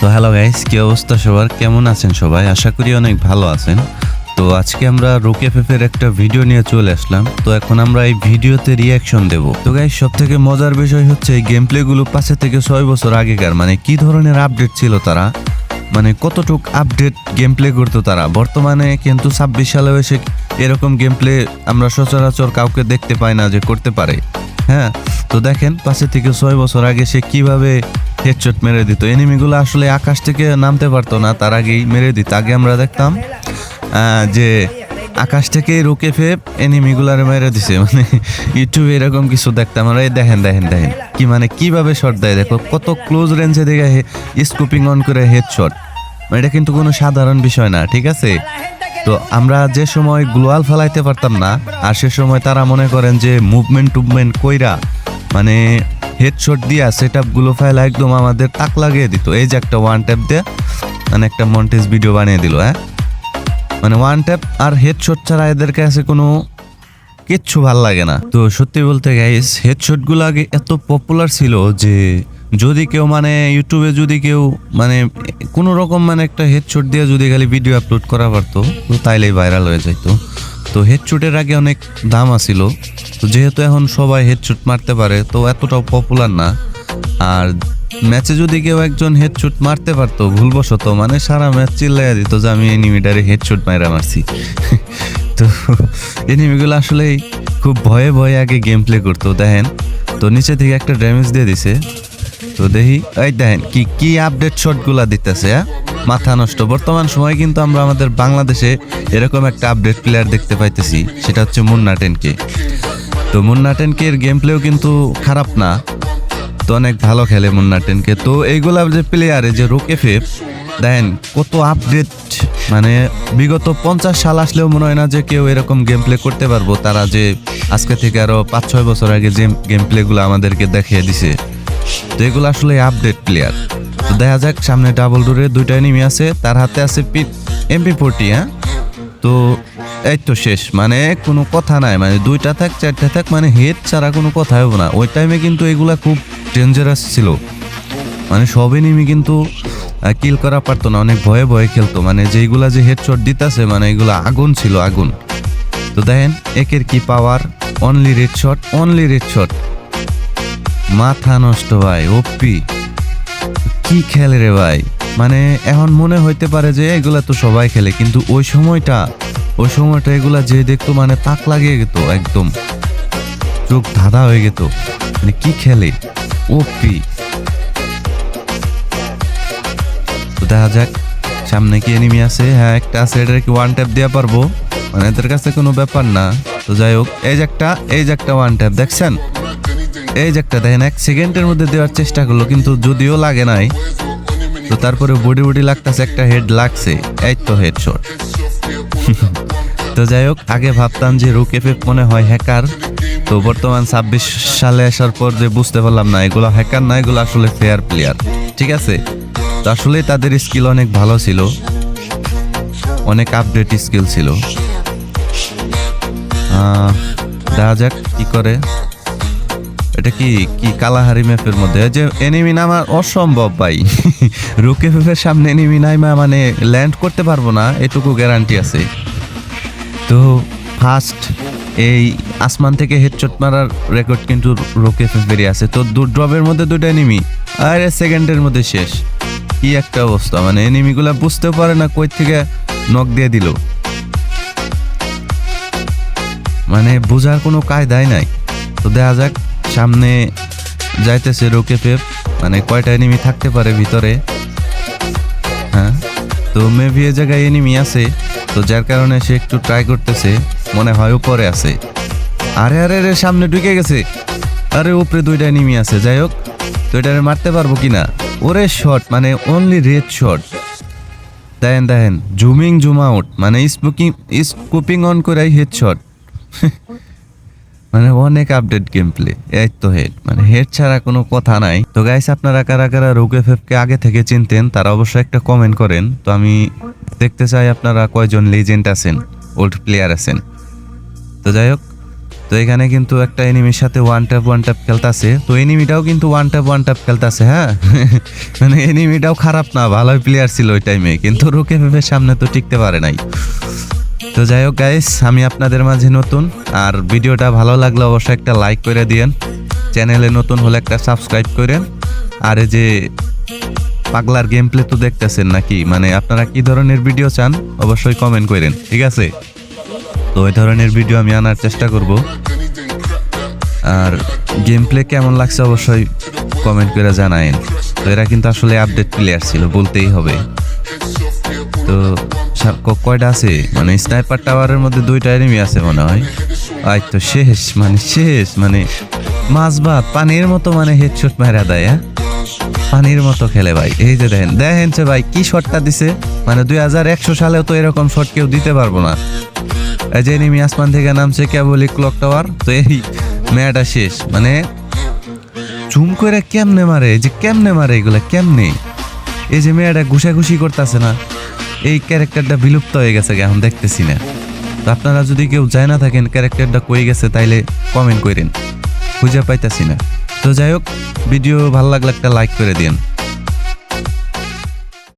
তো hello guys, কি অবস্থা সবার? কেমন আছেন সবাই? আশা করি অনেক ভালো আছেন। তো আজকে আমরা রোকেএফএফ এর একটা ভিডিও নিয়ে চলে আসলাম। তো এখন আমরা এই ভিডিওতে রিয়াকশন দেব। তো গাইস, সব থেকে মজার বিষয় হচ্ছে এই গেম প্লে গুলো 5 থেকে 6 বছর আগেকার, মানে কি ধরনের আপডেট ছিল তারা, মানে কতটুক আপডেট গেম প্লে করতো তারা। বর্তমানে কিন্তু 26 সালে এসে এরকম গেম প্লে আমরা সচরাচর কাউকে দেখতে পাই না যে করতে পারে। হ্যাঁ, তো দেখেন 5 থেকে 6 বছর আগে সে কিভাবে হেডশট মেরে দিত। এনিমিগুলো আসলে আকাশ থেকে নামতে পারতো না, তার আগেই মেরে দিত। আগে আমরা দেখতাম যে আকাশ থেকে রোকেএফএফ এনিমিগুলার মেরে দিছে, মানে ইউটিউবে এরকম কিছু দেখতাম আমরা। দেখেন দেখেন দেখেন কি মানে কিভাবে শট দেয়, দেখো কত ক্লোজ রেঞ্জে দেখে স্কুপিং অন করে হেডশট। এটা কিন্তু কোনো সাধারণ বিষয় না, ঠিক আছে? তো আমরা যে সময় গ্লোয়াল ফেলাইতে পারতাম না, আর সে সময় তারা মনে করেন যে মুভমেন্ট কইরা মানে হেডশট দিয়া সেট আপ গুলো ফাইল একদম আমাদের তাক লাগিয়ে দিত। এই যে একটা ওয়ান ট্যাপ দিয়ে মানে একটা মন্টেজ ভিডিও বানিয়ে দিল। হ্যাঁ, মানে ওয়ান ট্যাপ আর হেডশট ছাড়া এদের কাছে কোনো কিচ্ছু ভাল লাগে না। তো সত্যি বলতে গাইস, হেডশট গুলো আগে এত পপুলার ছিল যে যদি কেউ মানে ইউটিউবে যদি কেউ মানে কোনো রকম মানে একটা হেডশট দিয়ে যদি খালি ভিডিও আপলোড করা পারতো, তো তাইলেই ভাইরাল হয়ে যাইতো। তো হেডশটের আগে অনেক দাম আছিল, তো যেহেতু এখন সবাই হেডশট মারতে পারে তো এতটাও পপুলার না। আর ম্যাচে যদি কেউ একজন হেডশট মারতে পারতো ভুলবশত, মানে সারা ম্যাচ চিল্লাইয়া দিত যে আমি এনিমিটারে হেডশট মাইরা মারছি। তো এনিমিগুলো আসলে খুব ভয়ে ভয়ে আগে গেম প্লে করতো। দেখেন, তো নিচে থেকে একটা ড্যামেজ দিয়ে দিছে। তো দেখি এই দেখেন কি কি আপডেট শটগুলা দিতেছে। হ্যাঁ, মাথা নষ্ট। বর্তমান সময় কিন্তু আমরা আমাদের বাংলাদেশে এরকম একটা আপডেট প্লেয়ার দেখতে পাইতেছি, সেটা হচ্ছে মুন্না 10K। তো মুন্না 10K এর গেম প্লেও কিন্তু খারাপ না, তো অনেক ভালো খেলে মুন্না 10K। তো এইগুলা যে প্লেয়ারে যে রোকেএফএফ দেখেন কত আপডেট, মানে বিগত 50 সাল আসলেও মনে হয় না যে কেউ এরকম গেম প্লে করতে পারবো। তারা যে আজকে থেকে আরো 5-6 বছর আগে যে গেম প্লে গুলো আমাদেরকে দেখিয়ে দিছে, তো এগুলো আসলে আপডেট প্লেয়ার। তো দেখা যাক, সামনে ডাবল ডোরে দুইটা এনিমি আছে, তার হাতে আছে MP40। হ্যাঁ, তো এই তো শেষ, মানে কোনো কথা নাই, মানে 2টা থাক 4টা থাক, মানে হেড ছাড়া কোনো কথা হবে না। ওই টাইমে কিন্তু এগুলা খুব ডেঞ্জারাস ছিল, মানে সব এনিমি কিন্তু কিল করা পারতো না, অনেক ভয়ে ভয়ে খেলতো। মানে যেইগুলা যে হেডশট দিতেছে মানে এগুলা আগুন ছিল, আগুন। তো দেখেন একের কি পাওয়ার, অনলি রেড শট, মাথা নষ্ট ভাই। ওপি কি খেলে রে ভাই, মানে এখন মনে হইতে পারে যে এগুলা তো সবাই খেলে, কিন্তু ওই সময়টা এগুলা যে দেখতো মানে তাক লাগিয়ে যেত, একদম চোখ ধাঁধা হয়ে যেত, মানে কি খেলে ওপি। তো দেখা যাক সামনে কি এনিমি আছে। হ্যাঁ, একটা আছে, এটা কি ওয়ান ট্যাপ দেওয়া পারবো, মানে এদের কাছে কোনো ব্যাপার না। তো যাই হোক, এই যে একটা ওয়ান ট্যাপ দেখছেন, এই যে একটা দেখেন 1 সেকেন্ডের মধ্যে দেওয়ার চেষ্টা করলো, কিন্তু যদিও লাগে নাই, তো তারপরে বডি লাগতেছে, একটা হেড লাগছে, এই তো হেডশট। তো যাই হোক, আগে ভাবতাম যে রোকেএফএফ মনে হয় হ্যাকার, তো বর্তমান 26 সালে আসার পর যে বুঝতে পারলাম না এগুলো হ্যাকার না, এগুলো আসলে ফেয়ার প্লেয়ার, ঠিক আছে? তো আসলে তাদের স্কিল অনেক ভালো ছিল, অনেক আপডেট স্কিল ছিল। দেখা যাক কি করে। এটা কি কালাহারি ম্যাপের মধ্যে যে এনিমি নামা অসম্ভব ভাই। রোকেএফএফ এর সামনে এনিমি নামা মানে ল্যান্ড করতে পারবো না, এটুকু গ্যারান্টি আছে। তো ফার্স্ট এই আসমান থেকে হেডশট মারার রেকর্ড কিন্তু রোকেএফএফ বেরিয়ে আছে। তো ড্রপের মধ্যে 2টা এনিমি, আর সেকেন্ডের মধ্যে শেষ। কি একটা অবস্থা, মানে এনিমিগুলা বুঝতেও পারে না কই থেকে নক দিয়ে দিল, মানে বোঝার কোনো কায়দাই নাই। তো দেখা যাক সামনে যাইতেছে রোকেএফএফ, মানে কয়টা এনিমি থাকতে পারে ভিতরে। হ্যাঁ, তো মেবি এ জায়গায় এনিমি আছে, তো যার কারণে সে একটু ট্রাই করতেছে, মনে হয় উপরে আছে। আরে আরে আরে সামনে ঢুকে গেছে, আরে উপরে 2টা এনিমি আছে। যাই হোক, তো এটারে মারতে পারবো কিনা। ওরে শট, মানে অনলি রেড শট। দেখেন জুম আউট, মানে স্কুপিং অন করে হেডশট। মানে অনেক আপডেট গেম প্লে। এই তো হেড, মানে হেড ছাড়া কোনো কথা নাই। তো গাইস, আপনারা কারা কারা রোকেএফএফ কে আগে থেকে চিনতেন তারা অবশ্যই একটা কমেন্ট করেন। তো আমি দেখতে চাই আপনারা কয়জন লেজেন্ড আছেন, ওল্ড প্লেয়ার আছেন। তো যাই হোক, তো এখানে কিন্তু একটা এনিমির সাথে ওয়ান ট্যাপ খেলতেছে, তো এনিমিটাও কিন্তু ওয়ান ট্যাপ খেলতেছে। হ্যাঁ মানে এনিমিটাও খারাপ না, ভালোই প্লেয়ার ছিল ওই টাইমে, কিন্তু রোকে ফেফের সামনে তো টিকতে পারে নাই। তো যাই হোক গাইস, আমি আপনাদের মাঝে নতুন, আর ভিডিওটা ভালো লাগলে অবশ্যই একটা লাইক করে দিয়েন, চ্যানেলে নতুন হলে একটা সাবস্ক্রাইব করেন। আর এই যে পাগলার গেম প্লে তো দেখতেছেন নাকি, মানে আপনারা কি ধরনের ভিডিও চান অবশ্যই কমেন্ট করেন, ঠিক আছে? তো ওই ধরনের ভিডিও আমি আনার চেষ্টা করব। আর গেম প্লে কেমন লাগছে অবশ্যই কমেন্ট করে জানায়েন। তো এরা কিন্তু আসলে আপডেট প্লেয়ার ছিল বলতেই হবে। তো কয়টা আছে, মানে স্নাইপার টাওয়ারের মধ্যে 2টা এনিমি আছে মনে হয়। আই তো শেষ, মানে মাছ ভাত পানির মতো, মানে হেডশট মারা দেয়। হ্যাঁ পানির মতো খেলে ভাই। এই যে দেখেন ভাই কি শটটা দিছে, মানে 2100 সালেও তো এরকম শট কেউ দিতে পারবো না। এই যে এনিমি আসমান থেকে নামছে কেবলই ক্লক টাওয়ার। তো এই মেয়াটা শেষ, মানে জুম করে কেমনে মারে, এই যে কেমনে মারে এগুলা কেমনে, এই যে মেয়াটা ঘুষাঘুষি করতেছে না, এই ক্যারেক্টারটা বিলুপ্ত হয়ে গেছে, এখন দেখতেছি না। তো আপনারা যদি কেউ যায় না থাকেন ক্যারেক্টারটা কই গেছে, তাইলে কমেন্ট করেন, খুঁজে পাইতাছি না। তো যাই হোক, ভিডিও ভালো লাগলে একটা লাইক করে দিন।